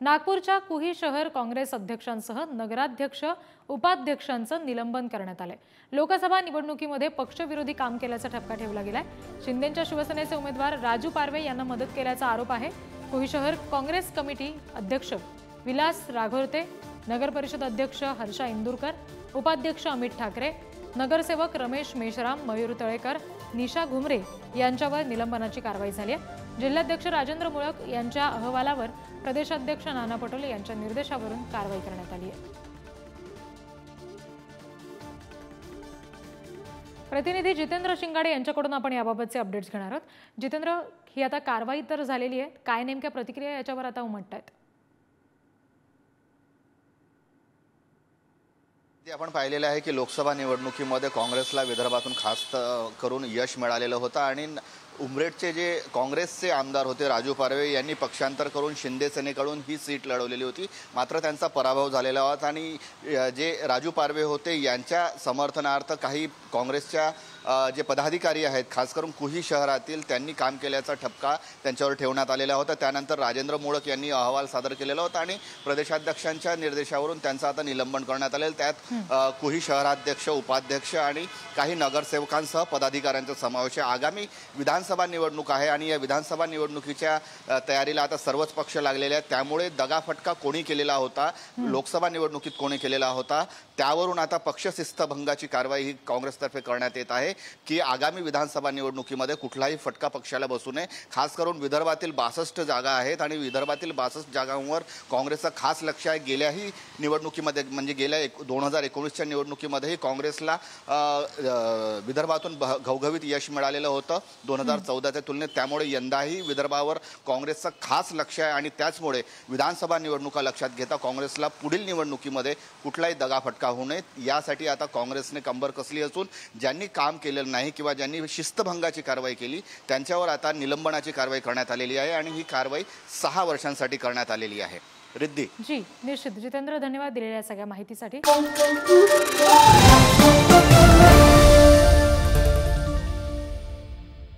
नागपूरच्या कुही शहर काँग्रेस अध्यक्षांसह नगराध्यक्ष उपाध्यक्षांचं निलंबन करण्यात आलंय। लोकसभा निवडणुकीमध्ये पक्षविरोधी काम केल्याचा ठपका ठेवला गेलाय। शिंदेंच्या शिवसेनेचे उमेदवार राजू पारवे यांना मदत केल्याचा आरोप आहे। कुही शहर काँग्रेस कमिटी अध्यक्ष विलास राघोरते, नगर परिषद अध्यक्ष हर्षा इंदुरकर, उपाध्यक्ष अमित ठाकरे, नगरसेवक रमेश मेश्राम, मयूर तळेकर, निशा घुमरे यांच्यावर निलंबनाची कारवाई झाली आहे। जिल्हाध्यक्ष राजेंद्र मुळक यांच्या अहवालावर प्रदेशाध्यक्ष नाना पटोले यांच्या निर्देशावरून कारवाई करण्यात आली आहे। प्रतिनिधी जितेंद्र शिंगाडे यांच्याकडून आपण याबाबतचे अपडेट्स घेणार आहोत। जितेंद्र, ही आता कारवाई तर झालेली आहे, काय नेमक्या प्रतिक्रिया याच्यावर आता उमटतात? आपण पाहिलेलं आहे की लोकसभा निवडणुकीमध्ये काँग्रेसला विदर्भातून खास करून यश मिळालेलं होतं आणि उमरेडचे जे काँग्रेसचे आमदार होते राजू पारवे यांनी पक्षांतर करून शिंदे सेनेकडून ही सीट लढवलेली होती, मात्र त्यांचा पराभव झालेला होता आणि जे राजू पारवे होते यांच्या समर्थनार्थ काही काँग्रेसच्या जे पदाधिकारी आहेत खास करून कुही शहरातील त्यांनी काम केल्याचा ठपका त्यांच्यावर ठेवण्यात आलेला होता। त्यानंतर राजेंद्र मुळक यांनी अहवाल सादर केलेला होता आणि प्रदेशाध्यक्षांच्या निर्देशावरून त्यांचं आता निलंबन करण्यात आलेलं। त्यात कुही शहराध्यक्ष, उपाध्यक्ष आणि काही नगरसेवकांसह पदाधिकाऱ्यांचा समावेश आहे। आगामी विधानसभा निवडणूक आहे आणि या विधानसभा निवडणुकीच्या तयारीला आता सर्वच पक्ष लागलेले आहेत, त्यामुळे दगाफटका कोणी केलेला होता, लोकसभा निवडणुकीत कोणी केलेला होता, त्यावरून आता पक्षशिस्तभंगाची कारवाई ही काँग्रेसतर्फे करण्यात येत आहे की आगामी विधानसभा निवडणुकीमध्ये कुठलाही फटका पक्षाला बसू नये। खास करून विदर्भातील 62 जागा आहेत आणि विदर्भातील 62 जागांवर काँग्रेसचं खास लक्ष आहे। गेल्याही निवडणुकीमध्ये म्हणजे गेल्या 2019च्या निवडणुकीमध्येही काँग्रेसला विदर्भातून घवघवीत यश मिळालेलं होतं 2014च्या तुलनेत, त्यामुळे यंदाही विदर्भावर काँग्रेसचं खास लक्ष आहे आणि त्याचमुळे विधानसभा निवडणुका लक्षात घेता काँग्रेसला पुढील निवडणुकीमध्ये कुठलाही दगाफटका होऊ नये यासाठी आता काँग्रेसने कंबर कसली असून ज्यांनी काम केलेलं नाही किंवा ज्यांनी शिस्तभंगाची कारवाई केली त्यांच्यावर आता निलंबनाची कारवाई करण्यात आलेली आहे आणि ही कारवाई 6 वर्षांसाठी करण्यात आलेली आहे। रिद्धी जी निश्चित जितेंद्र, धन्यवाद दिलेल्या सगळ्या माहितीसाठी।